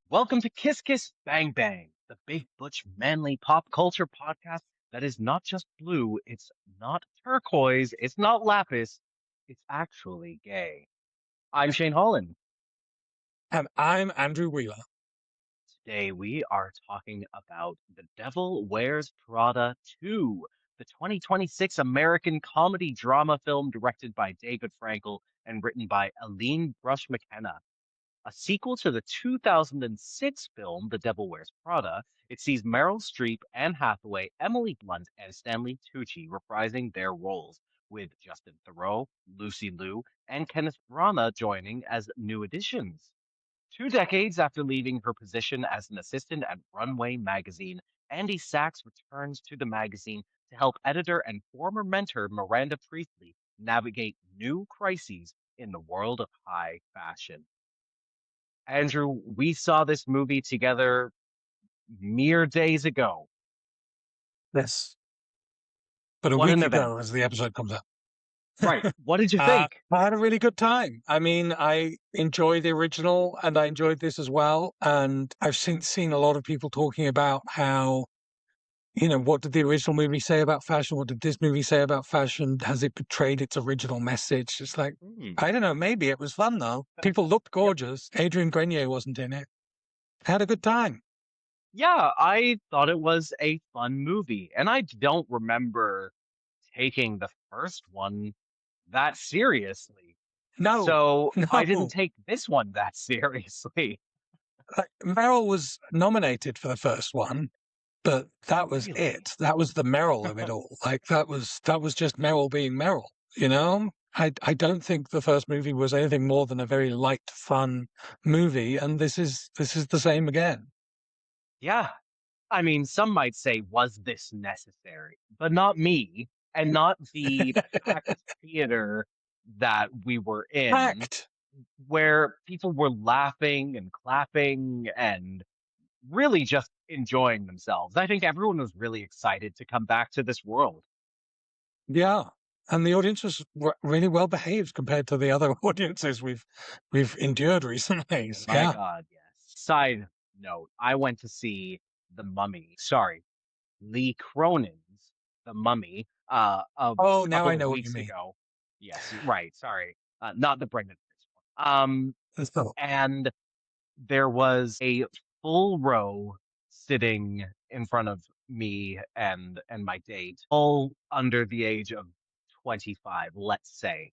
Welcome to Kiss Kiss Bang Bang, the big butch manly pop culture podcast that is not just blue, it's not turquoise, it's not lapis, it's actually gay. I'm Shane Holland. And I'm Andrew Wheeler. Today we are talking about The Devil Wears Prada 2, the 2026 American comedy drama film directed by David Frankel and written by Aline Brush McKenna. A sequel to the 2006 film The Devil Wears Prada, it sees Meryl Streep, Anne Hathaway, Emily Blunt, and Stanley Tucci reprising their roles, with Justin Theroux, Lucy Liu, and Kenneth Branagh joining as new additions. 2 decades after leaving her position as an assistant at Runway magazine, Andy Sachs returns to the magazine to help editor and former mentor Miranda Priestley navigate new crises in the world of high fashion. Andrew, we saw this movie together mere days ago. Yes. But a What an week event. ago as the episode comes out. Right. What did you think? I had a really good time. I mean, I enjoyed the original and I enjoyed this as well. And I've seen a lot of people talking about how, what did the original movie say about fashion? What did this movie say about fashion? Has it betrayed its original message? It's like, Hmm. I don't know. Maybe it was fun though. People looked Yep. gorgeous. Adrian Grenier wasn't in it. Had a good time. Yeah, I thought it was a fun movie, and I don't remember taking the first one that seriously. No, So I didn't no. take this one that seriously. Meryl was nominated for the first one, but that was Really? it. That was the Meryl of it all. Like that was just Meryl being Meryl, you know? I don't think the first movie was anything more than a very light, fun movie, and this is the same again. Yeah. I mean, some might say, was this necessary? But not me, and not the packed theater that we were in, Packed. where people were laughing and clapping and really just enjoying themselves. I think everyone was really excited to come back to this world. Yeah. And the audience was really well behaved compared to the other audiences we've endured recently. So, My yeah. God, yes. Side note, I went to see The Mummy. Sorry, Lee Cronin's The Mummy a Oh, now couple I of know what you weeks mean. ago. Yes, sorry. Not the Brendan Fraser one. So, And there was a full row sitting in front of me and my date, all under the age of 25, let's say.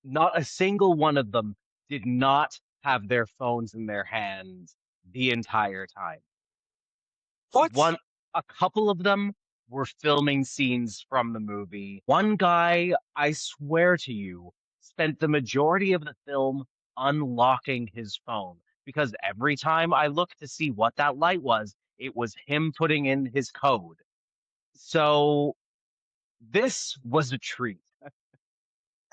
Not a single one of them did not have their phones in their hands the entire time. what? One, a couple of them were filming scenes from the movie. One guy, I swear to you, spent the majority of the film unlocking his phone because every time I looked to see what that light was, it was him putting in his code. So this was a treat.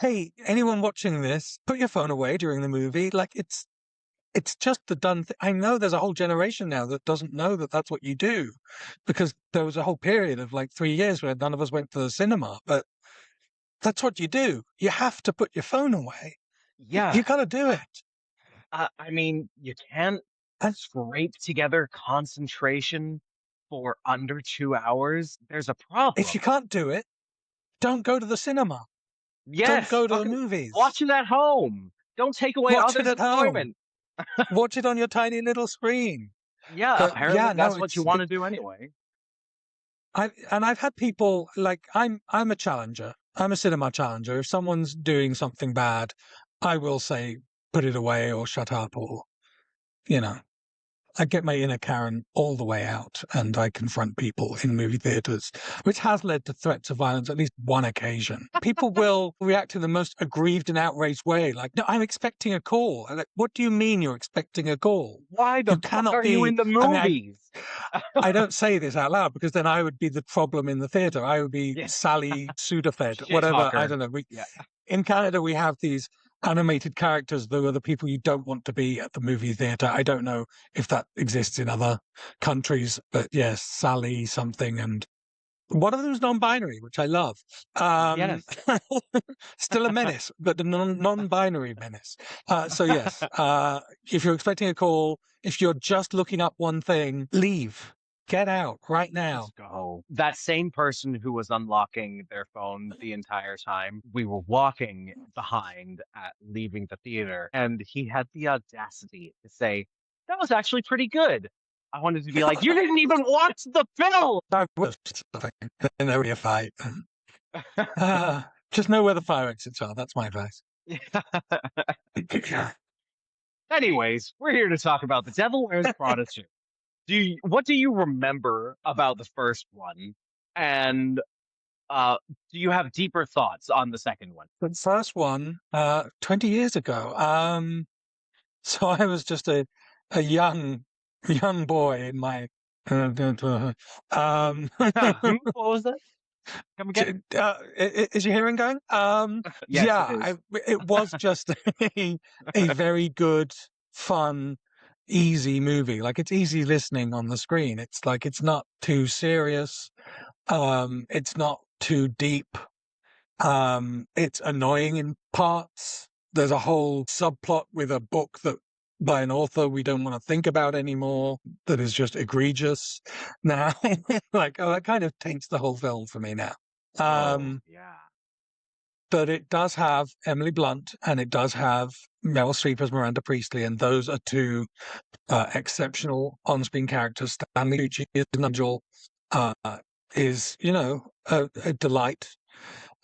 Hey, anyone watching this, put your phone away during the movie. Like it's just the done thing. I know there's a whole generation now that doesn't know that that's what you do, because there was a whole period of like 3 years where none of us went to the cinema. But that's what you do. You have to put your phone away. You Yeah, got to do it. I mean, you can't And scrape together concentration for under 2 hours. There's a if you problem. can't do it, don't go to the cinema. Don't Yes, go to the fucking movies. watch it at home. Don't take away Watch it others' at home. enjoyment. Watch it on your tiny little screen. Yeah, But apparently yeah, no, that's what you want to do anyway. I've had people like I'm a challenger. I'm a cinema challenger. If someone's doing something bad, I will say put it away or shut up or you know. I get my inner Karen all the way out and I confront people in movie theaters, which has led to threats of violence at least one occasion. People will react in the most aggrieved and outraged way. Like, no, I'm expecting a call. I'm like, what do you mean you're expecting a call? Why the You fuck cannot are you be, in the I mean, movies? I don't say this out loud because then I would be the problem in the theater. I would be Yeah, Sally Sudafed, shit whatever. I talker. don't know. Yeah. In Canada, we have these animated characters that are the people you don't want to be at the movie theater. I don't know if that exists in other countries, but yes, Sally something and One of them is non-binary, which I love. Um, Yes. Still a menace, but the non-binary menace. So yes, if you're expecting a call, if you're just looking up one thing, leave, get out right now. Just go. That same person who was unlocking their phone the entire time, we were walking behind at leaving the theater, and he had the audacity to say, "That was actually pretty good." I wanted to be like, "You didn't even watch the film!" I was in there a fight. Just know where the fire exits are. That's my advice. Anyways, we're here to talk about The Devil Wears Prada 2. What do you remember about the first one? And do you have deeper thoughts on the second one? The first one, 20 years ago. So I was just a young boy in my um What was that? Come again? is your hearing going? Yes, it Yeah, is. it was just a very good, fun, easy movie. Like it's easy listening on the screen. It's like it's not too serious. It's not too deep. It's annoying in parts. There's a whole subplot with a book that by an author we don't want to think about anymore that is just egregious now. Like, oh, that kind of taints the whole film for me now. Oh, Um, yeah. but it does have Emily Blunt and it does have Meryl Streep as Miranda Priestley, and those are two exceptional on-screen characters. Stanley Tucci is Nigel, uh, is, a delight.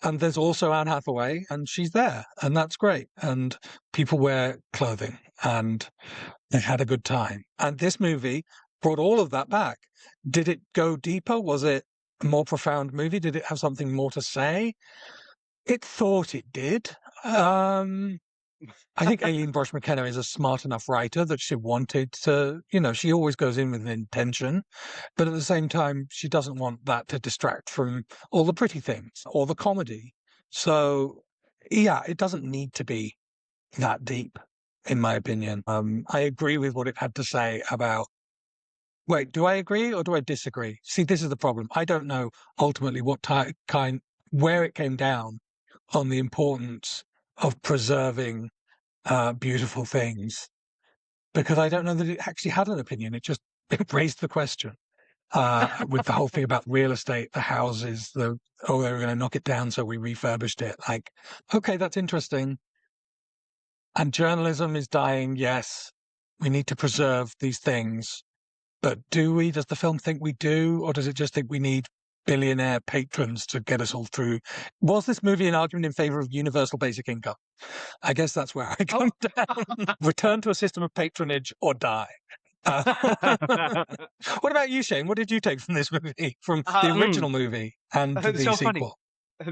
And there's also Anne Hathaway, and she's there, and that's great. And people wear clothing, and they had a good time. And this movie brought all of that back. Did it go deeper? Was it a more profound movie? Did it have something more to say? It thought it did. I think Aileen Brosh McKenna is a smart enough writer that she wanted to, she always goes in with an intention, but at the same time, she doesn't want that to distract from all the pretty things or the comedy. So, yeah, it doesn't need to be that deep, in my opinion. I agree with what it had to say about. Wait, do I agree or do I disagree? See, this is the problem. I don't know ultimately where it came down on the importance of preserving beautiful things, because I don't know that it actually had an opinion. It just it raised the question with the whole thing about real estate, the houses, they were going to knock it down, so we refurbished it. Like, okay, that's interesting. And journalism is dying. Yes, we need to preserve these things, but do we? Does the film think we do, or does it just think we need billionaire patrons to get us all through? Was this movie an argument in favor of universal basic income? I guess that's where I Oh. come down. Return to a system of patronage or die. Uh, what about you, Shane? What did you take from this movie, from the Mm, original movie and it's the so funny. sequel?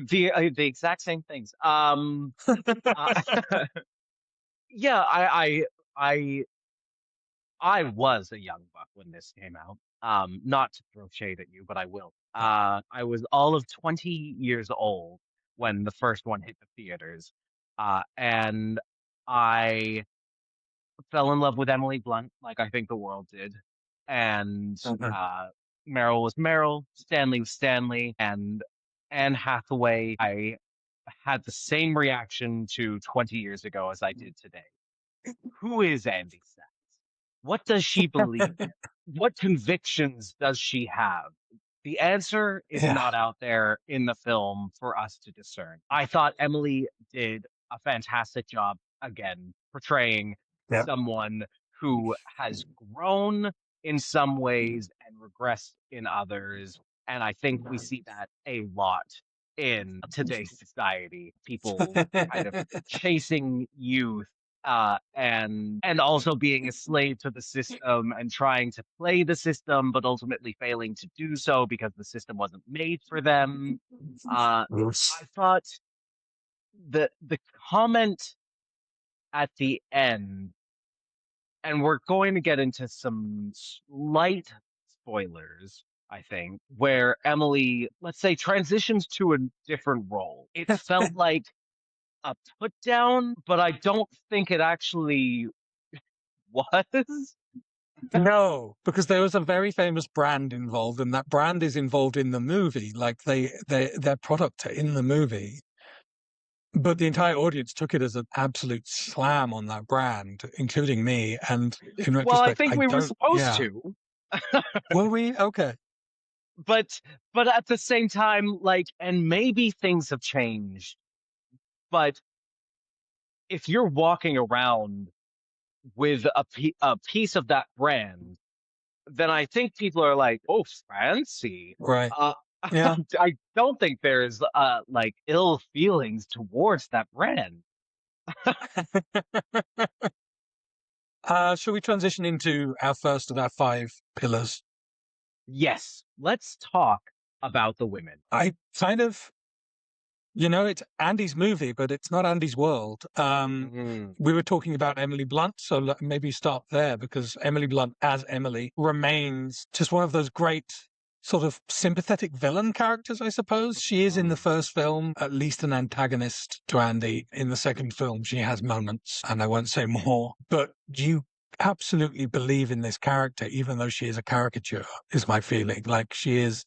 The exact same things. Uh, yeah, I was a young buck when this came out. Not to throw shade at you, but I will. I was all of 20 years old when the first one hit the theaters. And I fell in love with Emily Blunt, like I think the world did. And Mhm. Meryl was Meryl, Stanley was Stanley, and Anne Hathaway, I had the same reaction to 20 years ago as I did today. Who is Andy Sachs? What does she believe in? What convictions does she have? The answer is Yeah, not out there in the film for us to discern. I thought Emily did a fantastic job again portraying yeah. someone who has grown in some ways and regressed in others. And I think we see that a lot in today's society. People kind of chasing youth and also being a slave to the system and trying to play the system, but ultimately failing to do so because the system wasn't made for them. I thought the comment at the end, and we're going to get into some slight spoilers, I think, where Emily, let's say, transitions to a different role. It felt like a put down, but I don't think it actually was. No, because there was a very famous brand involved, and that brand is involved in the movie. Like their product are in the movie, but the entire audience took it as an absolute slam on that brand, including me. And in Well, I retrospect, think I we were don't. supposed Yeah, to, were we? Okay, but at the same time, like, and maybe things have changed, but if you're walking around with a piece of that brand, then I think people are like, "Oh, fancy." right. Uh, Yeah. I don't think there's like ill feelings towards that brand. Shall we transition into our first of our five pillars? Yes, let's talk about the women. I kind of it's Andy's movie, but it's not Andy's world. Mhm. We were talking about Emily Blunt, so maybe start there because Emily Blunt as Emily remains just one of those great sort of sympathetic villain characters, I suppose. She is in the Mhm. first film at least an antagonist to Andy. In the second film, she has moments, and I won't say more, but you absolutely believe in this character, even though she is a caricature, is my feeling. Like she is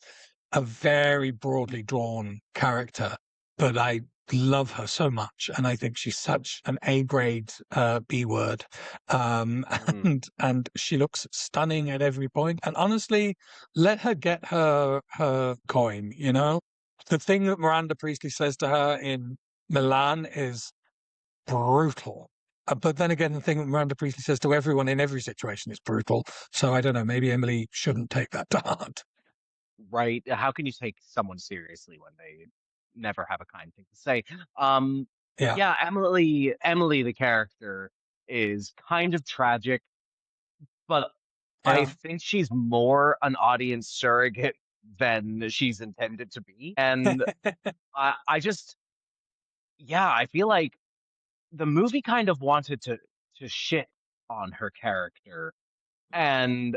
a very broadly drawn character, but I love her so much, and I think she's such an A grade B word, Mhm. and she looks stunning at every point. And honestly, let her get her coin. The thing that Miranda Priestley says to her in Milan is brutal. But then again, the thing that Miranda Priestley says to everyone in every situation is brutal. So I don't know. Maybe Emily shouldn't take that to heart. Right? How can you take someone seriously when they never have a kind thing to say? Um, Yeah, yeah, Emily, the character, is kind of tragic, but I yeah, think she's more an audience surrogate than she's intended to be. And I just, yeah, I feel like the movie kind of wanted to shit on her character, and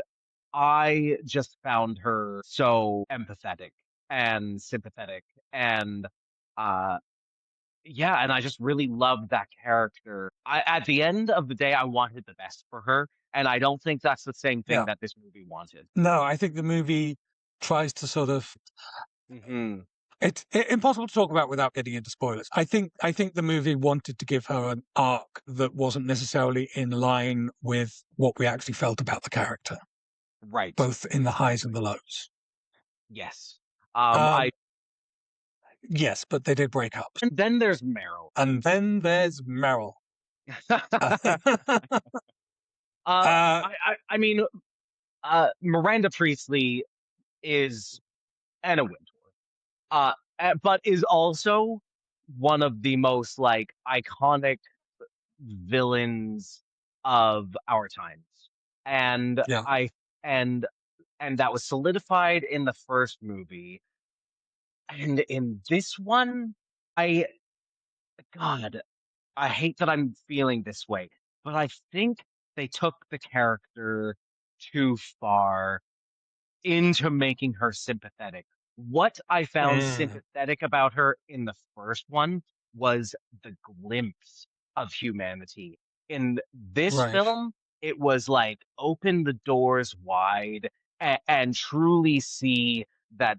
I just found her so empathetic and sympathetic and uh yeah, and I just really loved that character. At the end of the day, I wanted the best for her, and I don't think that's the same thing yeah. that this movie wanted. No, I think the movie tries to sort of Hmm. it's impossible to talk about without getting into spoilers. I think the movie wanted to give her an arc that wasn't necessarily in line with what we actually felt about the character, Right. both in the highs and the lows. Yes. I Um, yes, but they did break up. and then there's Meryl. And then there's Meryl. uh, uh, I mean, Miranda Priestley is Anna Wintour, but is also one of the most like iconic villains of our times, and yeah. and and that was solidified in the first movie, and in this one, I God, I hate that I'm feeling this way, but I think they took the character too far into making her sympathetic. What I found Mm, sympathetic about her in the first one was the glimpse of humanity. In this right. film, it was like open the doors wide and truly see that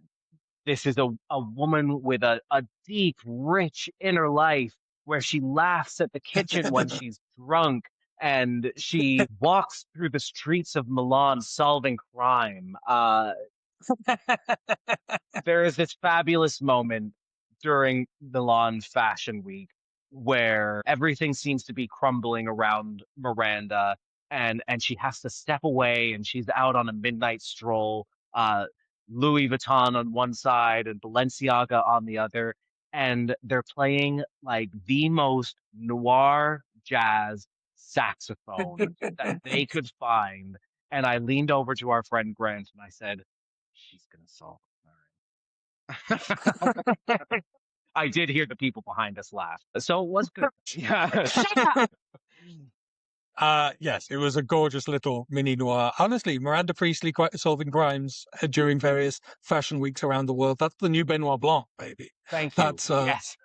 this is a woman with a deep, rich inner life where she laughs at the kitchen when she's drunk and she walks through the streets of Milan solving crime. There is this fabulous moment during Milan Fashion Week where everything seems to be crumbling around Miranda, and she has to step away and she's out on a midnight stroll, Louis Vuitton on one side and Balenciaga on the other, and they're playing like the most noir jazz saxophone that they could find. And I leaned over to our friend Grant and I said, she's gonna solve it. I did hear the people behind us laugh, so it was good. Yeah, shut up. Yes, it was a gorgeous little mini noir. Honestly, Miranda Priestley solving crimes during various fashion weeks around the world. That's the new Benoit Blanc, baby. Thank you. That's uh, Yes,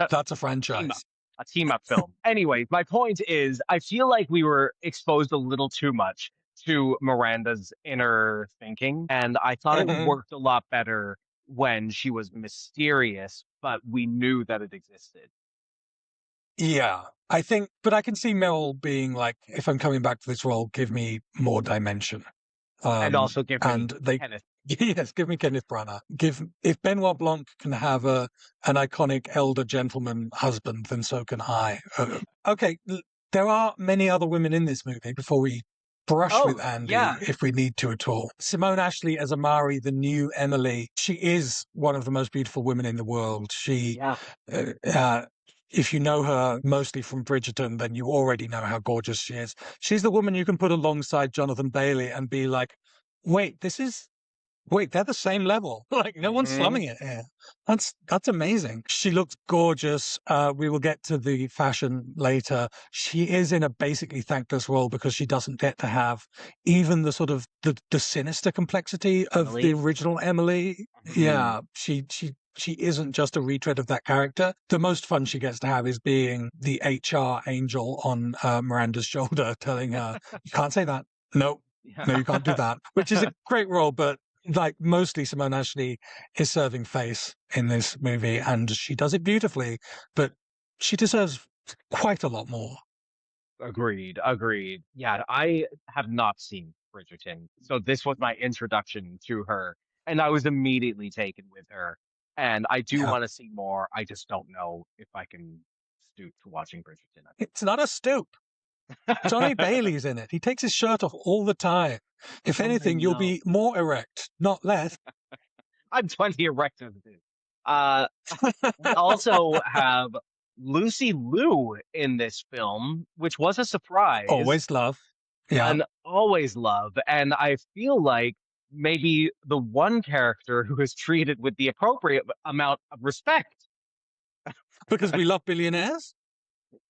that's a team up, franchise. a team up film. Anyway, my point is, I feel like we were exposed a little too much to Miranda's inner thinking. And I thought it Mhm. worked a lot better when she was mysterious, but we knew that it existed. Yeah, I think, but I can see Meryl being like, if I'm coming back to this role, give me more dimension. And also give me And they, Kenneth. yes, give me Kenneth Branagh. Give if Benoit Blanc can have an iconic elder gentleman husband, then so can I. Okay, there are many other women in this movie before we brush with Oh, Andy, yeah. if we need to at all. Simone Ashley as Amari, the new Emily. She is one of the most beautiful women in the world. Yeah. Uh, uh, if you know her mostly from Bridgerton, then you already know how gorgeous she is. She's the woman you can put alongside Jonathan Bailey and be like, wait, they're the same level. Like no one's Hmm. slumming it here. That's amazing. She looks gorgeous. We will get to the fashion later. She is in a basically thankless role because she doesn't get to have even the sort of the sinister complexity of the Emily. original Emily. Hmm. Yeah, she isn't just a retread of that character. The most fun she gets to have is being the HR angel on Miranda's shoulder, telling her, "You can't say that. No, Yeah. no, you can't do that," which is a great role, but like mostly Simone Ashley is serving face in this movie and she does it beautifully, but she deserves quite a lot more. Agreed. Agreed. Yeah, I have not seen Bridgerton, so this was my introduction to her, and I was immediately taken with her. And I do Yeah. want to see more. I just don't know if I can stoop to watching Bridgerton It's not a stoop. Johnny at this. Bailey's in it. He takes his shirt off all the time. If Oh, I anything, you'll know. be more erect, not less. I'm 20 erect as it is. Uh, we also have Lucy Liu in this film, which was a surprise. Always love. Yeah. And always love. And I feel like maybe the one character who is treated with the appropriate amount of respect. Because we love billionaires.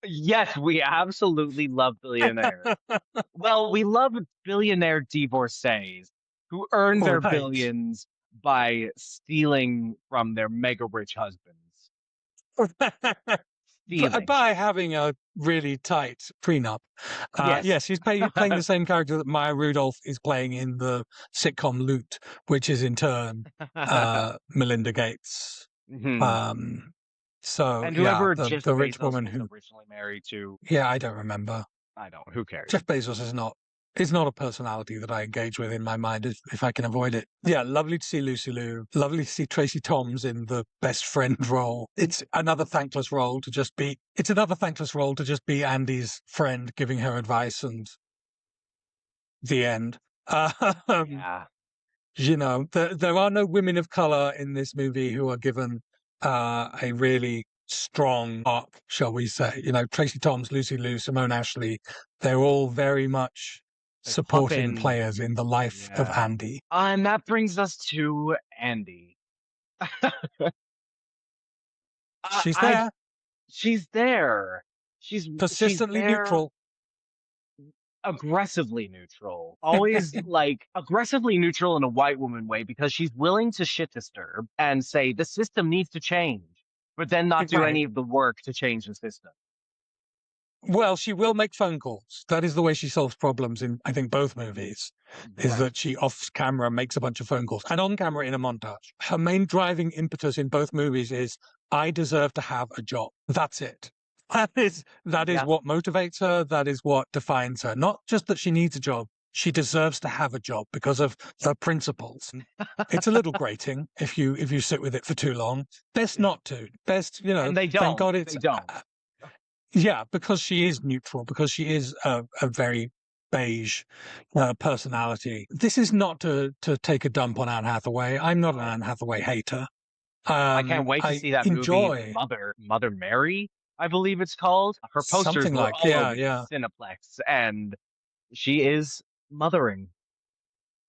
Yes, we absolutely love billionaires. Well, we love billionaire divorcees who earn their Right. billions by stealing from their mega rich husbands. Stealing. By having a really tight prenup. Yes. Yes, he's playing the same character that Maya Rudolph is playing in the sitcom Loot, which is in turn Melinda Gates. Hmm. Um, so And yeah, whoever the Jeff the rich Bezos woman was who, originally married to, yeah, I don't remember. I don't, who cares? Jeff Bezos is not a personality that I engage with in my mind if I can avoid it. Yeah, lovely to see Lucy Liu. Lovely to see Tracy Toms in the best friend role. It's another thankless role to just be Andy's friend giving her advice and the end. Um, Yeah. there are no women of color in this movie who are given a really strong arc, shall we say. Tracy Toms, Lucy Liu, Simone Ashley, they're all very much They pop supporting in. players in the life of Yeah. Andy. And that brings us to Andy. She's I there, she's there. She's persistently there neutral. aggressively neutral. Always like aggressively neutral in a white woman way because she's willing to shit disturb and say the system needs to change, but then not do Right. any of the work to change the system. Well, she will make phone calls. That is the way she solves problems in, I think, both movies, is Right. that she off camera makes a bunch of phone calls and on camera in a montage. Her main driving impetus in both movies is, I deserve to have a job. That's it. That is Yeah. what motivates her. That is what defines her. Not just that she needs a job. She deserves to have a job because of the principles. It's a little grating if you sit with it for too long. Best not to. Best, And they thank don't. God They it's don't. yeah, because she is neutral, because she is a very beige personality. This is not to take a dump on Anne Hathaway. I'm not an No. Anne Hathaway hater. I can't wait to I see that movie enjoy Mother Mary, I believe it's called. Her posters something were like, all yeah, over the yeah. Cineplex, and she is mothering.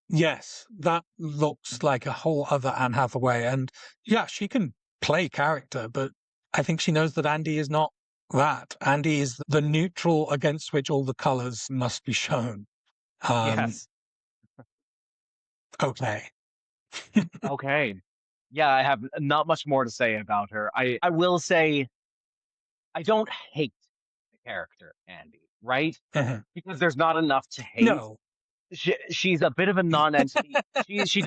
Yes, that looks like a whole other Anne Hathaway. And yeah, she can play character, but I think she knows that Andy is not that. Andy is the neutral against which all the colors must be shown. Um, Yes. okay. Okay. Yeah, I have not much more to say about her. I will say I don't hate the character Andy, right? Mhm. Because there's not enough to hate. No. she's a bit of a non-entity.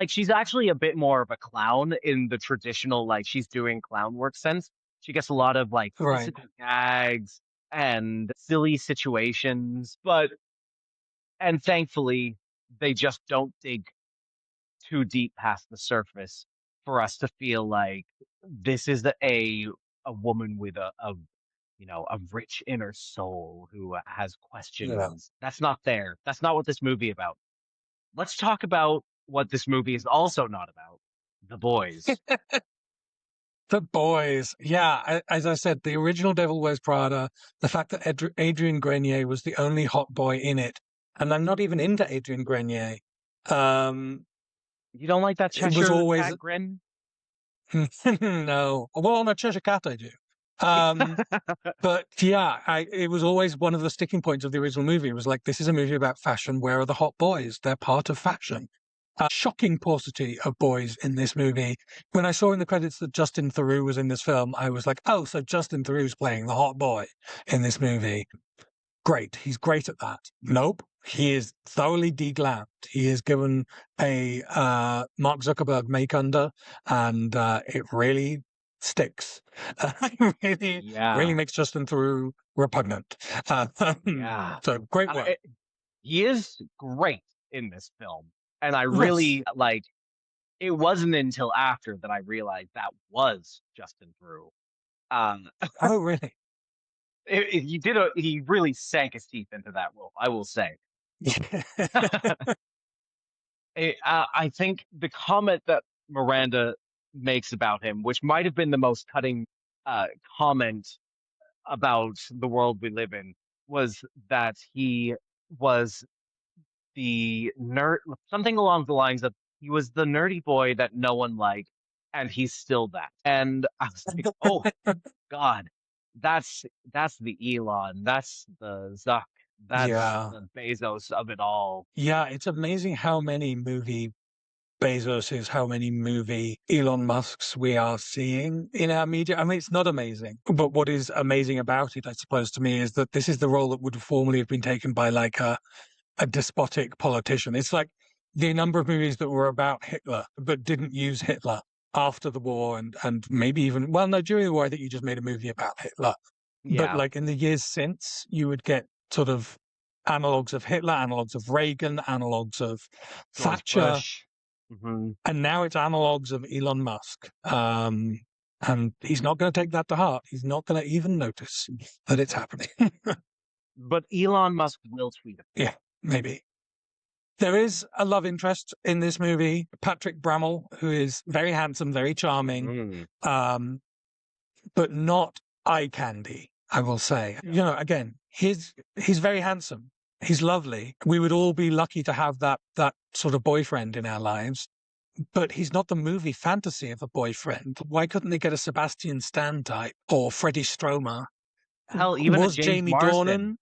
She's actually a bit more of a clown in the traditional like she's doing clown work sense. She gets a lot of like Right. physical gags and silly situations, but and thankfully they just don't dig too deep past the surface for us to feel like this is a woman with a a rich inner soul who has Yeah. questions. That's not there. That's not what this movie about. Let's talk about what this movie is also not about. The boys. The boys. Yeah, as I said, the original Devil Wears Prada, the fact that Adrian Grenier was the only hot boy in it, and I'm not even into Adrian Grenier. Um, You don't like that it was Cheshire always cat grin? no. Well, on a Cheshire Cat, I do. Um, but yeah, it was always one of the sticking points of the original movie. It was like, this is a movie about fashion. Where are the hot boys? They're part of fashion. Shocking paucity of boys in this movie. When I saw in the credits that Justin Theroux was in this film, I was like, oh, so Justin Theroux's playing the hot boy in this movie. Great. He's great at that. Nope. He is thoroughly deglammed. He is given a Mark Zuckerberg make under, and it really sticks. It really Yeah, makes Justin Theroux repugnant. Uh, yeah. so great work. He is great in this film. And I Yes. really like it wasn't until after that I realized that was Justin Theroux. Um, Oh, really? he really sank his teeth into that role, I will say. I think the comment that Miranda makes about him, which might have been the most cutting uh, comment about the world we live in, was that he was the nerd, something along the lines of he was the nerdy boy that no one liked, and he's still that. And I was like, oh God, that's the Elon, that's the Zuck, that's Yeah. the Bezos of it all. Yeah, it's amazing how many movie Bezoses, how many movie Elon Musks we are seeing in our media. I mean, it's not amazing. But what is amazing about it, I suppose, to me, is that this is the role that would formerly have been taken by like a despotic politician. It's like the number of movies that were about Hitler but didn't use Hitler after the war and maybe even, well, no, during the war, I think you just made a movie about Hitler. But Yeah, like in the years since, you would get sort of analogues of Hitler, analogues of Reagan, analogues of George Thatcher, Bush. Hmm. and now it's analogues of Elon Musk. And he's not going to take that to heart. He's not going to even notice that it's happening. But Elon Musk will tweet it. Yeah, maybe. There is a love interest in this movie, Patrick Brammall, who is very handsome, very charming, Mm, um, but not eye candy, I will say. no. You know, again, he's very handsome. He's lovely. We would all be lucky to have that sort of boyfriend in our lives. But he's not the movie fantasy of a boyfriend. Why couldn't they get a Sebastian Stan type or Freddie Stromer? Hell, even a Was James Jamie Marsden. Dornan?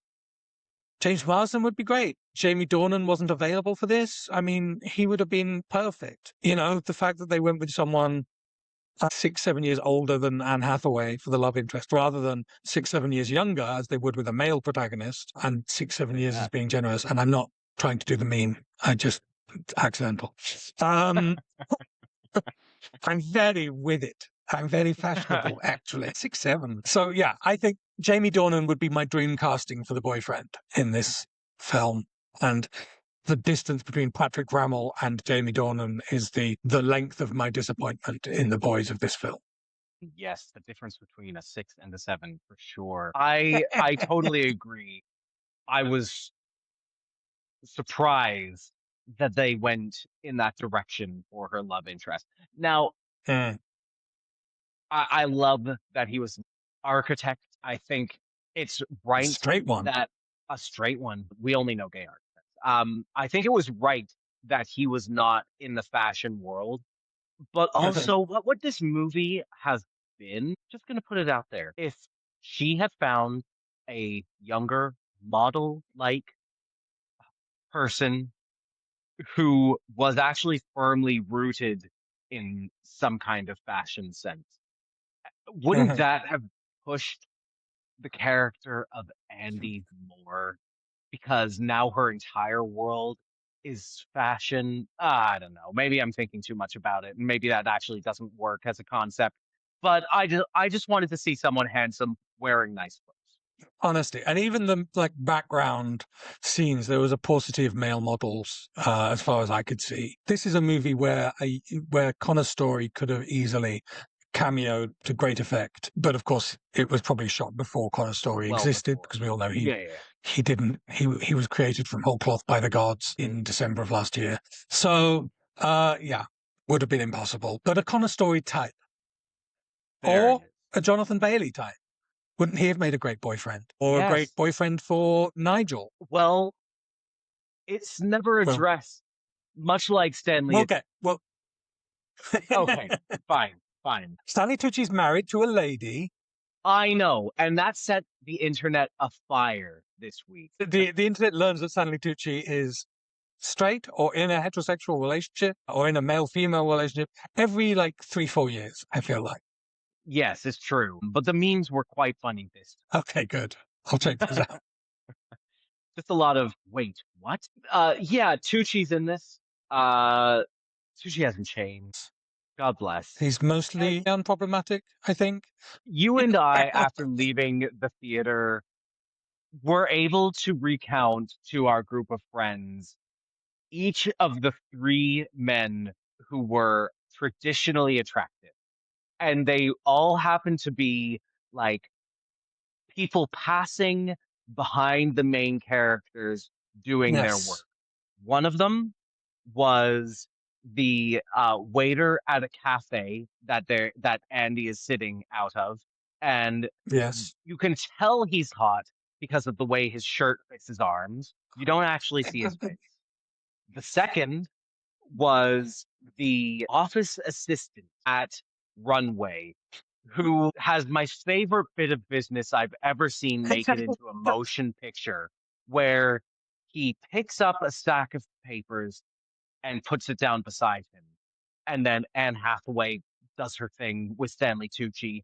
James Marsden would be great. Jamie Dornan wasn't available for this. I mean, he would have been perfect. You know, the fact that they went with someone 6, 7 years older than Anne Hathaway for the love interest, rather than 6, 7 years younger, as they would with a male protagonist, and 6, 7 years is Yeah. being generous. And I'm not trying to do the meme. I just accidental. Um, I'm very with it. I'm very fashionable, actually. 6, 7. So yeah, I think Jamie Dornan would be my dream casting for the boyfriend in this film. And the distance between Patrick Rammell and Jamie Dornan is the length of my disappointment in the boys of this film. Yes, the difference between a 6 and a 7 for sure. I totally agree. I was surprised that they went in that direction for her love interest. Now, Mm, I love that he was an architect. I think it's right straight one. that a straight one. We only know gay architects. I think it was right that he was not in the fashion world. But also, what would this movie have been? Just gonna put it out there. If she had found a younger model-like person who was actually firmly rooted in some kind of fashion sense, wouldn't that have pushed the character of Andy more? Because now her entire world is fashion. I don't know. Maybe I'm thinking too much about it, and maybe that actually doesn't work as a concept. But I just wanted to see someone handsome wearing nice clothes. Honestly, and even the like background scenes, there was a paucity of male models, as far as I could see. This is a movie where Connor's story could have easily cameoed to great effect, but of course, it was probably shot before Connor's story Well existed before. because we all know Yeah, yeah, yeah. he didn't he was created from whole cloth by the gods in December of last year. So, yeah, would have been impossible. But a Connor story type There it or is. a Jonathan Bailey type. Wouldn't he have made a great boyfriend or a great Yes. boyfriend for Nigel? Well, it's never Well, addressed, much like we'll Stanley. get well. Okay, fine, fine. Stanley Tucci's married to a lady. I know, and that set the internet afire this week. The internet learns that Stanley Tucci is straight or in a heterosexual relationship or in a male female relationship every like 3-4 years. I feel like. Yes, it's true, but the memes were quite funny this Okay, good. I'll check those time. out. Just a lot of wait, what? Yeah, Tucci's in this. Uh, Tucci hasn't changed. God bless. He's And mostly unproblematic, I think. you and I, after leaving the theater, were able to recount to our group of friends each of the three men who were traditionally attractive. And they all happen to be like people passing behind the main characters doing their work. Yes, One of them was the waiter at a cafe that Andy is sitting out of, and yes. you can tell he's hot because of the way his shirt fits his arms. You don't actually see his face. The second was the office assistant at Runway, who has my favorite bit of business I've ever seen make it into a motion picture, where he picks up a stack of papers and puts it down beside him. And then Anne Hathaway does her thing with Stanley Tucci.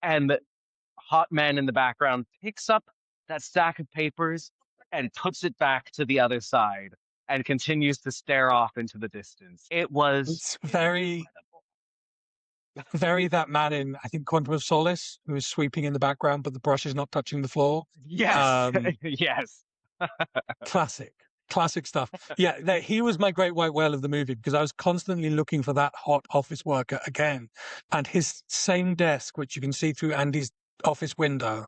And the hot man in the background picks up that stack of papers and puts it back to the other side and continues to stare off into the distance. It was It's very, incredible. very that man in, I think, Quantum of Solace, who is sweeping in the background, but the brush is not touching the floor. Yes. Um, Yes. Classic, classic stuff. Yeah, he was my great white whale of the movie because I was constantly looking for that hot office worker again. And his same desk, which you can see through Andy's office window,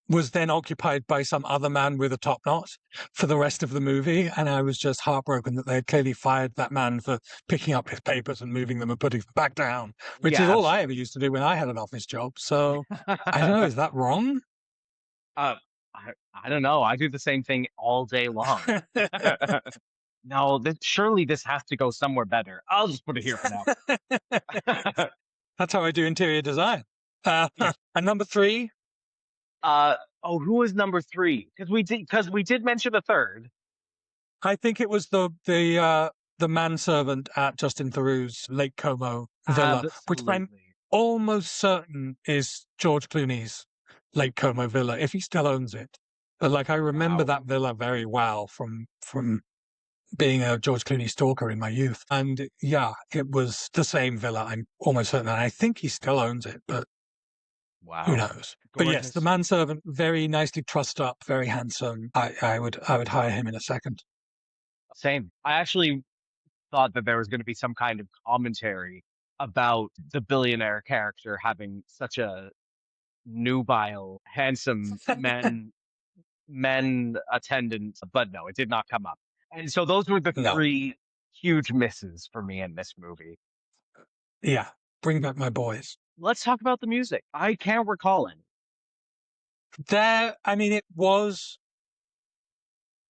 was then occupied by some other man with a top knot for the rest of the movie. And I was just heartbroken that they had clearly fired that man for picking up his papers and moving them and putting them back down, which is Yeah, all I ever used to do when I had an office job. So I don't know, is that wrong? I don't know. I do the same thing all day long. No, surely this has to go somewhere better. I'll just put it here for now. That's how I do interior design. Yeah. And number three, Who was number three? Because we did mention a third. I think it was the manservant at Justin Theroux's Lake Como villa, which I'm Absolutely. almost certain is George Clooney's Lake Como villa, if he still owns it. But like I remember Wow. that villa very well from being a George Clooney stalker in my youth. And yeah, it was the same villa. I'm almost certain. And I think he still owns it, but who Wow. knows? But yes, the Gorgeous. manservant, very nicely trussed up, very handsome. I would hire him in a second. Same. I actually thought that there was going to be some kind of commentary about the billionaire character having such a nubile, handsome men attendant, but no, it did not come up. And so those were the No, three huge misses for me in this movie. yeah, bring back my boys. Let's talk about the music. I can't recall any. I mean,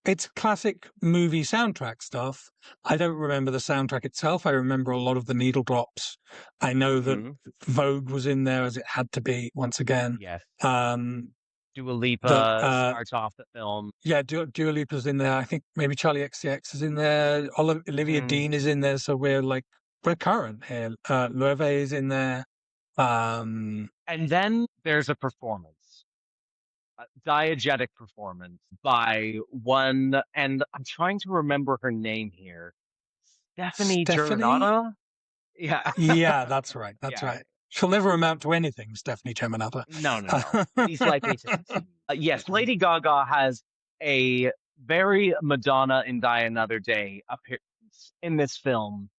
it's classic movie soundtrack stuff. I don't remember the soundtrack itself. I remember a lot of the needle drops. I know that Hmm. Vogue was in there as it had to be once again. Yes. Um, Dua that Lipa starts off the film. Yeah, Dua Lipa's in there. I think maybe Charlie XCX is in there. Olivia Mm. Dean is in there. So we're current here. Loewe is in there. Um, And then there's a performance. diegetic performance by one, and I'm trying to remember her name here. Stephanie Stephanie? Giordano? Yeah. Yeah, that's right. That's Yeah. right. She'll never amount to anything, Stephanie Geminata. No, no, no. Please like me to succeed. Yes, Lady Gaga has a very Madonna in Die Another Day appearance in this film.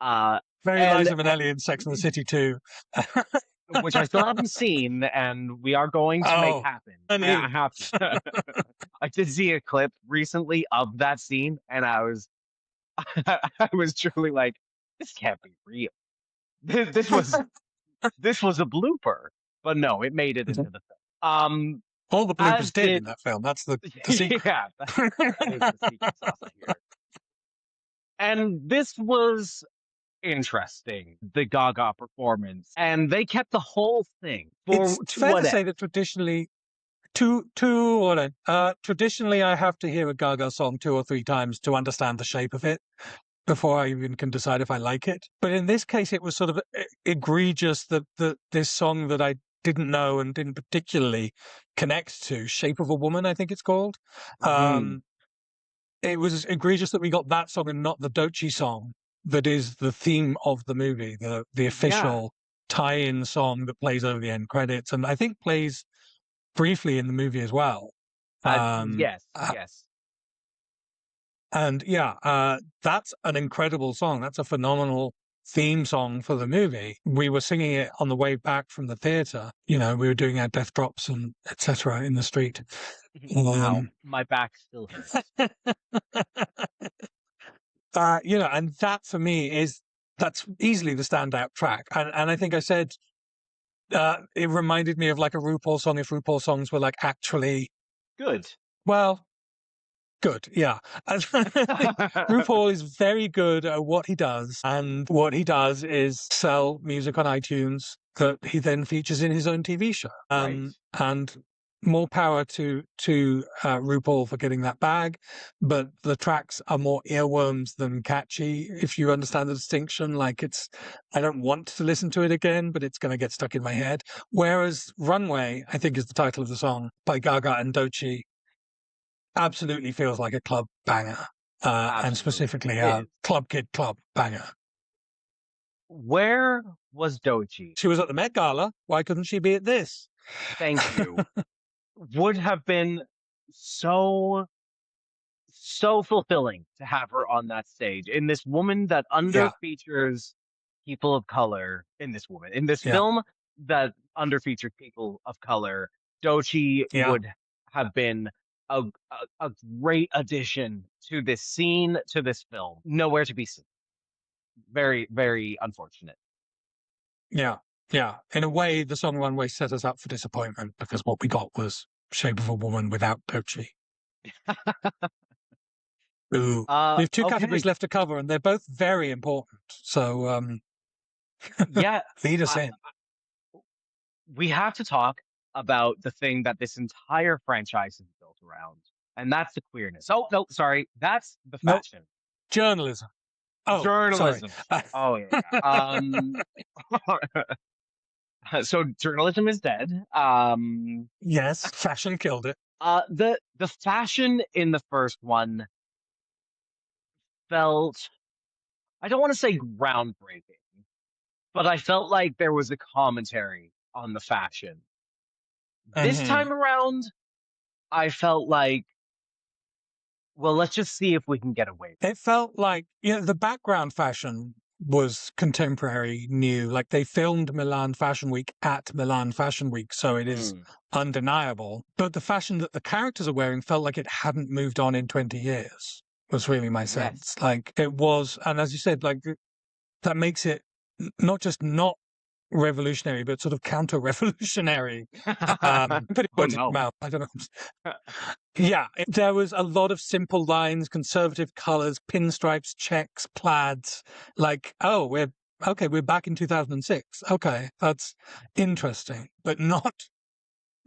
Uh, Very and Liza Minnelli in Sex and the City too. which I still haven't seen, and we are going to make Oh, happen. I honey. have to. I did see a clip recently of that scene, and I was truly like, this can't be real. This was this was a blooper, but no, it made it into the film. All the bloopers As did did in that film. That's the secret. yeah, that is the secret sauce here. And this was interesting, the Gaga performance, and they kept the whole thing for It's to fair what to say end? that traditionally I have to hear a Gaga song 2 or 3 times to understand the shape of it before I even can decide if I like it. But in this case, it was sort of egregious that this song that I didn't know and didn't particularly connect to, "Shape of a Woman," I think it's called. Mm, Um, it was egregious that we got that song and not the Doechii song that is the theme of the movie, the yeah, official tie-in song that plays over the end credits, and I think plays briefly in the movie as well. Um, yes, uh, yes. and yeah, that's an incredible song. That's a phenomenal theme song for the movie. We were singing it on the way back from the theater. You know, we were doing our death drops and etc. in the street. Ow, Um, my back still hurts. and that for me that's easily the standout track. And I think I said it reminded me of like a RuPaul song if RuPaul songs were like actually Good. well, good, yeah. And RuPaul is very good at what he does, and what he does is sell music on iTunes that he then features in his own TV show. Right. And more power to RuPaul for getting that bag, but the tracks are more earworms than catchy. If you understand the distinction, like I don't want to listen to it again, but it's going to get stuck in my head. Whereas Runway, I think, is the title of the song by Gaga and Doechii, absolutely feels like a club banger, and Absolutely. specifically It a is. Club Kid Club banger. Where was Doechii? She was at the Met Gala. Why couldn't she be at this? Thank you. Would have been so so fulfilling to have her on that stage in this woman that Yeah, underfeatures people of color in this yeah, film that underfeatured people of color. Dochi yeah, would have been a great addition to this scene, to this film. Nowhere to be seen. Very, very unfortunate. yeah, yeah. In a way, the song Runway set us up for disappointment because what we got was Shape of a Woman without Doechii. Ooh. We have two categories Okay. left to cover, and they're both very important. So Yeah, lead us I, in. we have to talk about the thing that this entire franchise is built around, and that's the queerness. Oh, no, sorry, that's the Nope, fashion. journalism. Oh, sorry. Journalism. Oh, yeah, yeah. So journalism is dead. Yes, fashion killed it. The fashion in the first one felt, I don't want to say groundbreaking, but I felt like there was a commentary on the fashion. This Hmm. time around, I felt like, well, let's just see if we can get away. It felt like, the background fashion was contemporary, new. Like they filmed Milan Fashion Week at Milan Fashion Week, so it is Mm, undeniable. But the fashion that the characters are wearing felt like it hadn't moved on in 20 years, was really my yes. sense. Like it was, and as you said, like that makes it not just not revolutionary, but sort of counter-revolutionary. Put it Oh words in no. your mouth. I don't know. Yeah, there was a lot of simple lines, conservative colors, pinstripes, checks, plaids. Like, oh, we're back in 2006. Okay, that's interesting, but not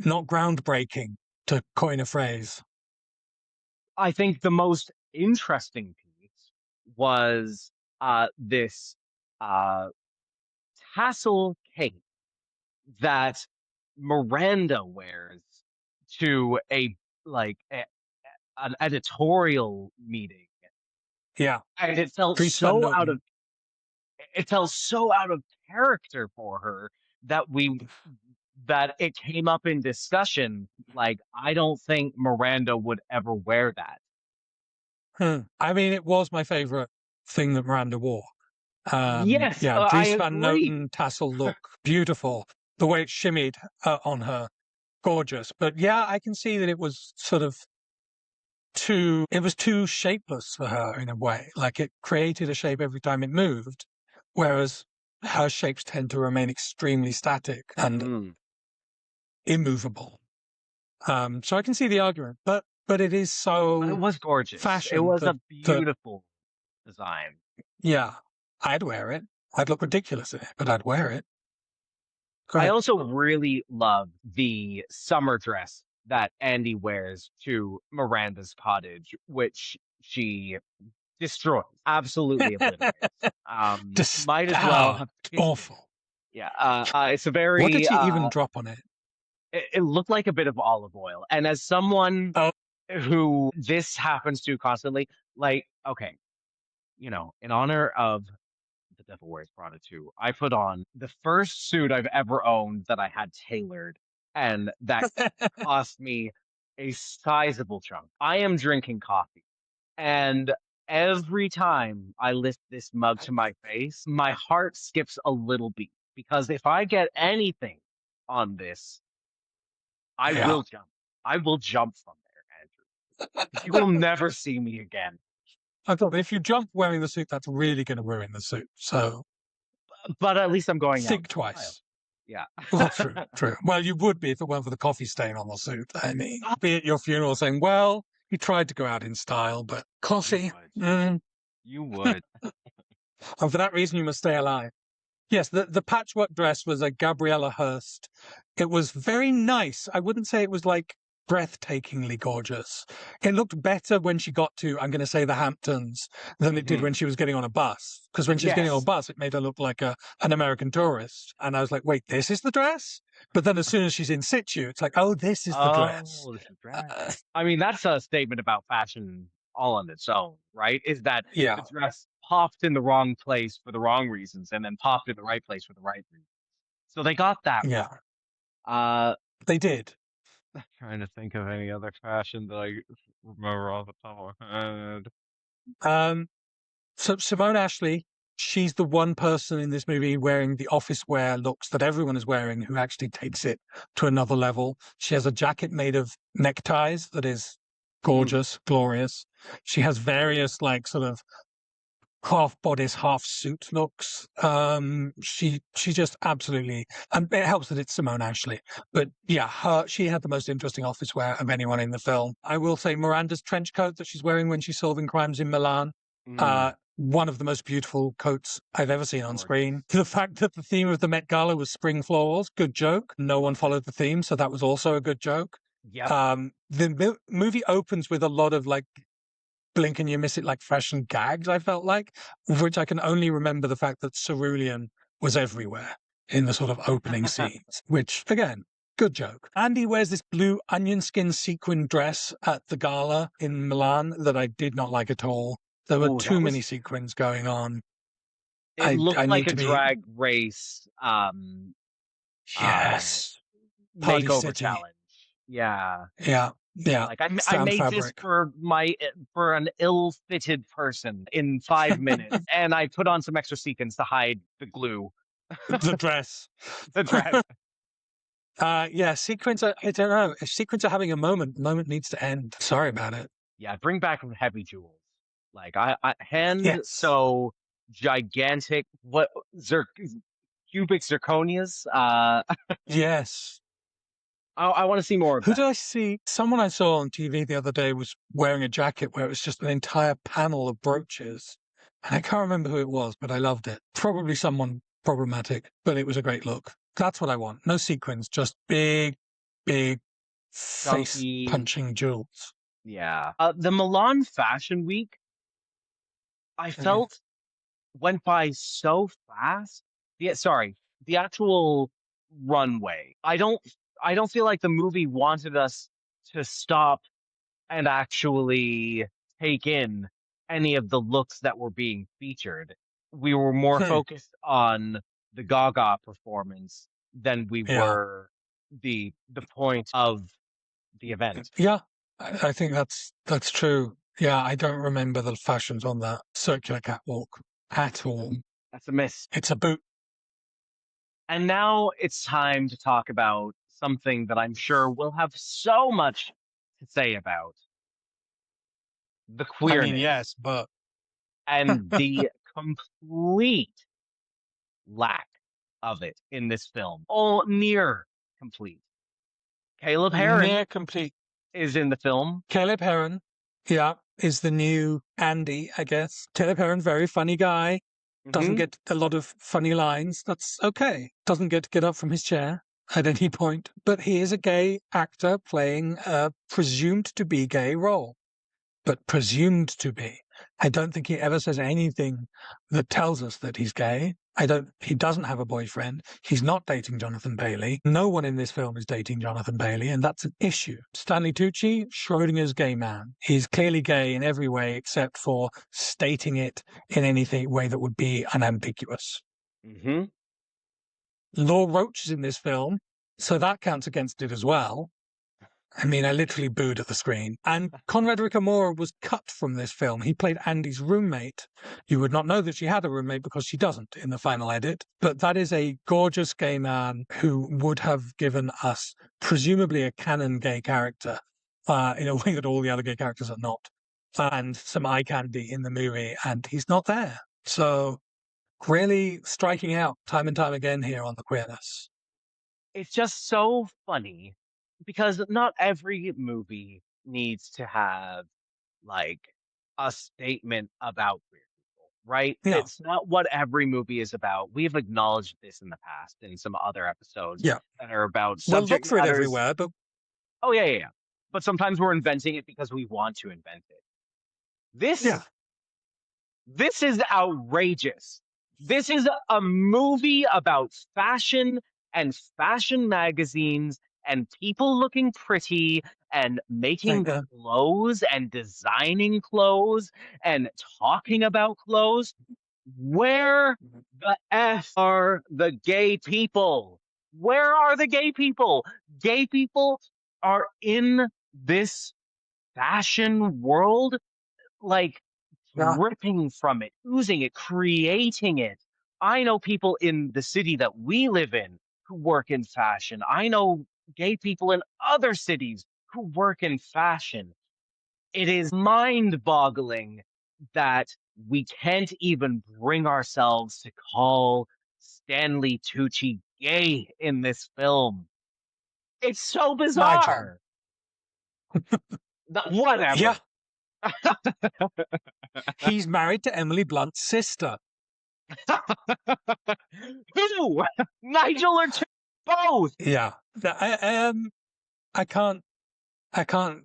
groundbreaking, to coin a phrase. I think the most interesting piece was this uh, tassel cape that Miranda wears to like a, an editorial meeting, Yeah. and Dries Van Noten. it felt so out of character for her that it came up in discussion. Like, I don't think Miranda would ever wear that. I mean, it was my favorite thing that Miranda wore. Yes, Yeah, I Dries Van agree. Noten tassel look, beautiful. The way it shimmied on her, gorgeous. But yeah, I can see that it was sort of it was too shapeless for her in a way. Like it created a shape every time it moved, whereas her shapes tend to remain extremely static and Mm. immovable. So I can see the argument, but it is But it so was gorgeous. It fashioned was a that beautiful design. yeah, I'd wear it. I'd look ridiculous in it, but I'd wear it. Go I ahead. also really love the summer dress that Andy wears to Miranda's cottage, which she destroys, absolutely obliterates. Just Might as well have kissed it. awful. Yeah, it's a What did very she even drop on it? it looked like a bit of olive oil. And as someone Oh, who this happens to constantly, like, okay, in honor of The Devil Wears Prada 2, I put on the first suit I've ever owned that I had tailored, and that cost me a sizable chunk. I am drinking coffee, and every time I lift this mug to my face, my heart skips a little beat because if I get anything on this, I yeah. will jump. I will jump from there, Andrew. You will never see me again. I thought if you jump wearing the suit, that's really going to ruin the suit. So But at least I'm going out think in style. twice. Yeah. Well, true, true. Well, you would be if it weren't for the coffee stain on the suit. I mean, be at your funeral saying, well, he tried to go out in style, but You coffee, would. mm. You would. And for that reason, you must stay alive. Yes, the patchwork dress was a Gabriella Hearst. It was very nice. I wouldn't say it was like breathtakingly gorgeous. It looked better when she got to, I'm going to say, the Hamptons than it did when Mhm. she was getting on a bus. Because when she was getting on a Yes. bus, it made her look like an American tourist. And I was like, wait, this is the dress? But then as soon as she's in situ, it's like, oh, this is the dress. Oh, this is drag. I mean, that's a statement about fashion all on its own, right? Is that the Yeah, dress popped in the wrong place for the wrong reasons and then popped in the right place for the right reasons. So they got that right. yeah, Uh, they did. Trying to think of any other fashion that I remember off the top of my head. Um, So Simone Ashley, she's the one person in this movie wearing the office wear looks that everyone is wearing who actually takes it to another level. She has a jacket made of neckties that is Mm, gorgeous, glorious. She has various like sort of half bodice, half suit looks. She just absolutely, and it helps that it's Simone Ashley. But yeah, she had the most interesting office wear of anyone in the film. I will say Miranda's trench coat that she's wearing when she's solving crimes in Milan. One of the most beautiful coats I've ever seen on screen. gorgeous. The fact that the theme of the Met Gala was spring florals, good joke. No one Loved it. followed the theme, so that was also a good joke. Yep. The movie opens with a lot of like blink and you miss it like fashion gags, I felt like, of which I can only remember the fact that cerulean was everywhere in the sort of opening scenes, which again, good joke. Andy wears this blue onion skin sequin dress at the gala in Milan that I did not like at all. There were Oh, too that many was sequins going on. it I looked like need a to be, drag race uh yes, Party makeover City. challenge. Yeah. Yeah, yeah, Like I Sam made this Fabric. for for an ill-fitted person in 5 minutes, and I put on some extra sequins to hide the glue, The dress. the dress. Yeah, sequins are, I don't know. If sequins are having a moment, the moment needs to end. Sorry about it. Yeah, bring back heavy jewels. Like I hand Yes. so gigantic cubic zirconias. Yes. I want to see more of Who that. did I see? Someone I saw on TV the other day was wearing a jacket where it was just an entire panel of brooches. And I can't remember who it was, but I loved it. Probably someone problematic, but it was a great look. That's what I want. No sequins, just big, big face Chunky. punching jewels. Yeah. The Milan Fashion Week, I Mm. felt went by so fast. Sorry, the actual runway. I don't feel like the movie wanted us. to stop and actually take in any of the looks that were being featured. We were more Hmm. focused on the Gaga performance than we Yeah. were the point of the event. Yeah. I think that's true. Yeah, I don't remember the fashions on that circular catwalk at all. That's a miss. It's a boot. And now it's time to talk about something that I'm sure we'll have so much to say about the I mean, queerness yes, but and the complete lack of it in this film. Oh, near complete. Caleb Heron near complete. is in the film. Caleb Heron, yeah, is the new Andy, I guess. Caleb Heron, very funny guy. Doesn't Hmm. get a lot of funny lines. That's okay. Doesn't get to get up from his chair at any point. But he is a gay actor playing a presumed to be gay role. But presumed to be. I don't think he ever says anything that tells us that he's gay. He doesn't have a boyfriend. He's not dating Jonathan Bailey. No one in this film is dating Jonathan Bailey, and that's an issue. Stanley Tucci, Schrodinger's gay man. He's clearly gay in every way except for stating it in anything way that would be unambiguous. Hmm. Law Roach is in this film, so that counts against it as well. I mean, I literally booed at the screen. And Conrad Ricamora was cut from this film. He played Andy's roommate. You would not know that she had a roommate because she doesn't in the final edit. But that is a gorgeous gay man who would have given us presumably a canon gay character in a way that all the other gay characters are not. And some eye candy in the movie, and he's not there. So really striking out time and time again here on the queerness. It's just so funny because not every movie needs to have like a statement about queer people, right? Yeah, It's not what every movie is about. We've acknowledged this in the past in some other episodes yeah. that are about We'll look subject for it matters. everywhere, but Oh yeah, yeah, yeah. But sometimes we're inventing it because we want to invent it. yeah. This is outrageous. This is a movie about fashion and fashion magazines and people looking pretty and making Uh, clothes and designing clothes and talking about clothes. Where the F are the gay people? Where are the gay people? Gay people are in this fashion world like yeah. dripping from it, oozing it, creating it. I know people in the city that we live in who work in fashion. I know gay people in other cities who work in fashion. It is mind boggling that we can't even bring ourselves to call Stanley Tucci gay in this film. It's so Nigel. bizarre. Yeah, Whatever. he's married to Emily Blunt's sister. Who? Nigel or two? Both. Yeah. I can't I can't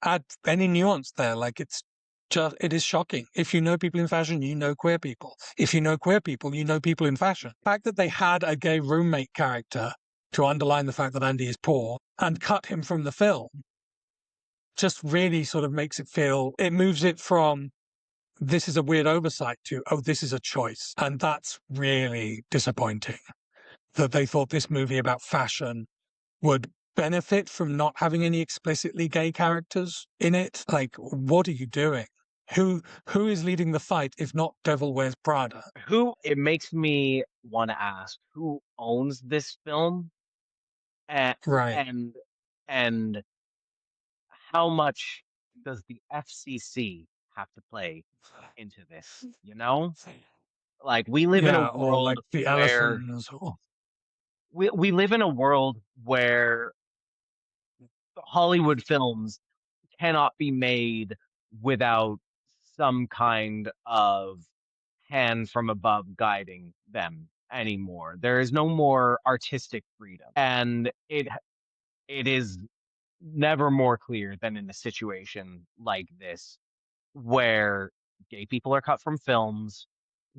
add any nuance there. Like it is shocking. If you know people in fashion, you know queer people. If you know queer people, you know people in fashion. The fact that they had a gay roommate character to underline the fact that Andy is poor and cut him from the film just really sort of makes it moves it from this is a weird oversight to, oh, this is a choice. And that's really disappointing that they thought this movie about fashion would benefit from not having any explicitly gay characters in it. Like, what are you doing? Who is leading the fight if not Devil Wears Prada? Who? It makes me want to ask who owns this film and Right. and and how much does the FCC have to play into this? You know, like we live in a Yeah, or like world the where Allisons or we live in a world where Hollywood films cannot be made without some kind of hand from above guiding them anymore. There is no more artistic freedom. And it is never more clear than in a situation like this where gay people are cut from films,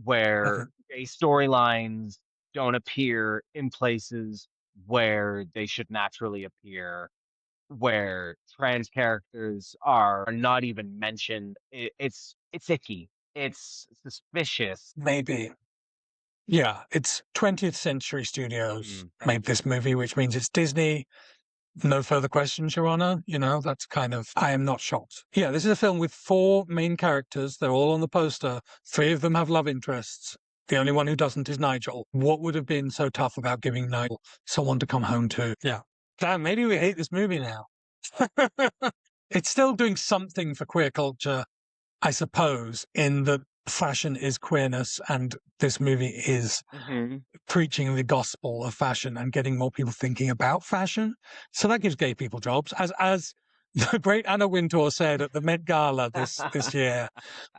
where gay storylines don't appear in places where they should naturally appear, where trans characters are not even mentioned. It's icky. It's suspicious. Maybe. Yeah, it's 20th Century Studios Thank made this movie, which means it's Disney. No further questions, Your Honor. You know, that's kind of, I am not shocked. Yeah, this is a film with 4 main characters. They're all on the poster. 3 of them have love interests. The only one who doesn't is Nigel. What would have been so tough about giving Nigel someone to come home to? Yeah. Damn, maybe we hate this movie now. It's still doing something for queer culture, I suppose, in that fashion is queerness, and this movie is you. preaching the gospel of fashion and getting more people thinking about fashion. So that gives gay people jobs. As the great Anna Wintour said at the Met Gala this year,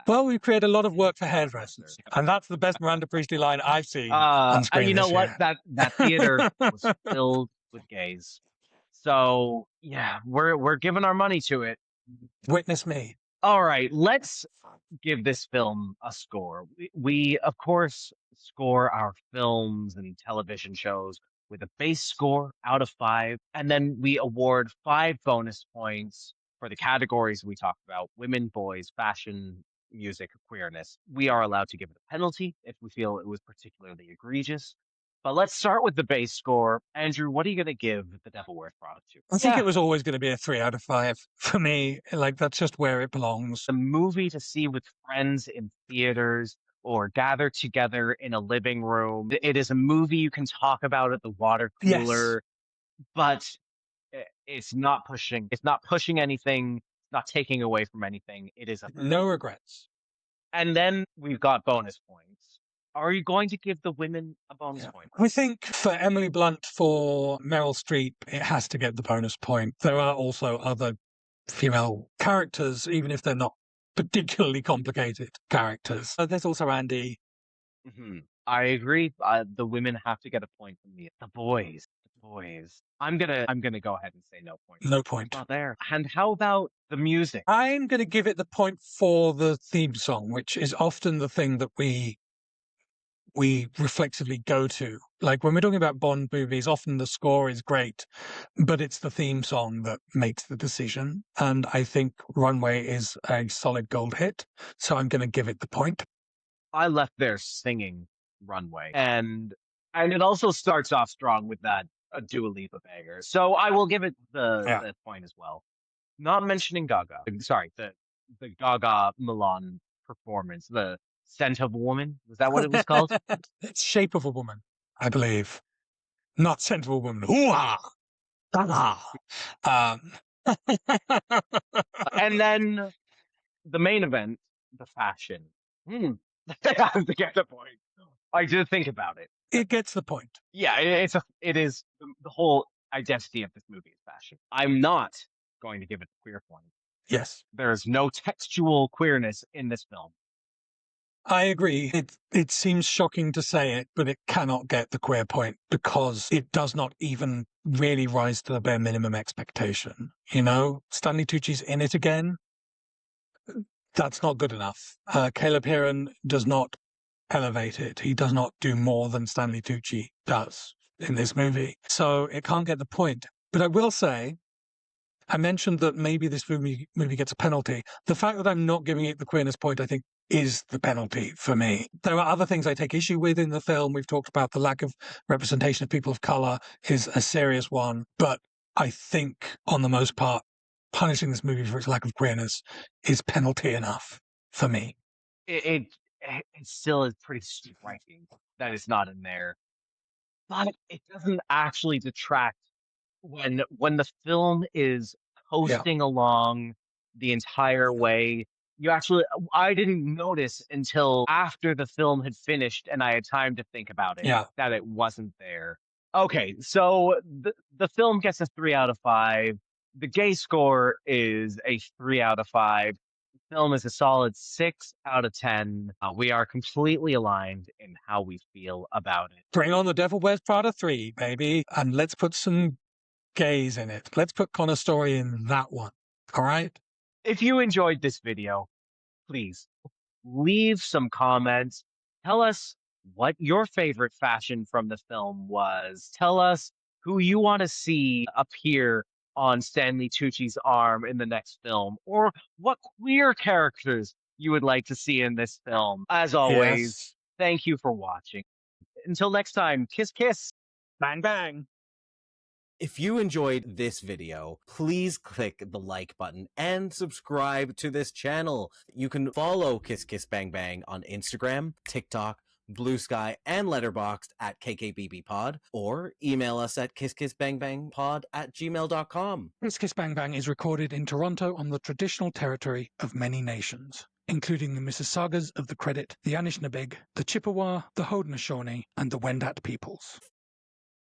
well, we've created a lot of work for hairdressers. And that's the best Miranda Priestley line I've seen on And screen you know this what? year. That theater was filled with gays. So yeah, we're giving our money to it. Witness me. All right, let's give this film a score. We of course score our films and television shows with a base score out of 5, and then we award 5 bonus points for the categories we talked about: women, boys, fashion, music, queerness. We are allowed to give it a penalty if we feel it was particularly egregious. But let's start with the base score. Andrew, what are you going to give The Devil Wears Prada to? I think Yeah, it was always going to be a 3 out of 5 for me. Like, that's just where it belongs. a movie to see with friends in theaters or gather together in a living room. It is a movie you can talk about at the water Yes. cooler, but it's not pushing anything, it's not taking away from anything. It is a No regrets. and then we've got bonus points. Are you going to give the women a bonus Yeah. point? I think for Emily Blunt, for Meryl Streep, it has to get the bonus point. There are also other female characters, even if they're not particularly complicated characters. There's also Andy. I agree. The women have to get a point from me. The boys. I'm gonna go ahead and say no point. No It's point. not there. And how about the music? I'm going to give it the point for the theme song, which is often the thing that we reflexively go to. Like when we're talking about Bond movies, often the score is great, but it's the theme song that makes the decision. And I think Runway is a solid gold hit. So I'm going to give it the point. I left there singing Runway, and it also starts off strong with that a Dua Lipa banger. So I will give it Yeah. the point as well. Not mentioning Gaga. Sorry, the Gaga Milan performance, the Scent of a Woman. Was that what it was called? It's Shape of a Woman, I believe. Not Scent of a Woman. Hoo-ah! Ah! Um, And then the main event, the fashion. I have to get the point. I did think about it. it gets the point. Yeah, it is the whole identity of this movie is fashion. I'm not going to give it a queer point. Yes. There's no textual queerness in this film. I agree. It seems shocking to say it, but it cannot get the queer point because it does not even really rise to the bare minimum expectation. You know, Stanley Tucci's in it again. That's not good enough. Caleb Heron does not elevate it. He does not do more than Stanley Tucci does in this movie. So it can't get the point. But I will say, I mentioned that maybe this movie gets a penalty. The fact that I'm not giving it the queerness point, I think, is the penalty for me. There are other things I take issue with in the film. We've talked about the lack of representation of people of color is a serious one. But I think, on the most part, punishing this movie for its lack of queerness is penalty enough for me. It it still is pretty striking that it's not in there, but it doesn't actually detract when the film is Yeah. coasting along the entire way. You actually I didn't notice until after the film had finished and I had time to think about it Yeah. that it wasn't there. Okay, so the film gets a 3 out of 5. The gay score is a 3 out of 5. The film is a solid 6 out of 10. We are completely aligned in how we feel about it. Bring on the Devil Wears Prada 3, baby. And let's put some gays in it. Let's put Connor's story in that one. All right? If you enjoyed this video, please leave some comments. Tell us what your favorite fashion from the film was. Tell us who you want to see appear on Stanley Tucci's arm in the next film, or what queer characters you would like to see in this film. As always, Yes. thank you for watching. Until next time, kiss, kiss. Bang, bang. If you enjoyed this video, please click the like button and subscribe to this channel. You can follow Kiss Kiss Bang Bang on Instagram, TikTok, Blue Sky, and Letterboxd at KKBBpod, or email us at kisskissbangbangpod@gmail.com. Kiss Kiss Bang Bang is recorded in Toronto on the traditional territory of many nations, including the Mississaugas of the Credit, the Anishinaabeg, the Chippewa, the Haudenosaunee, and the Wendat peoples.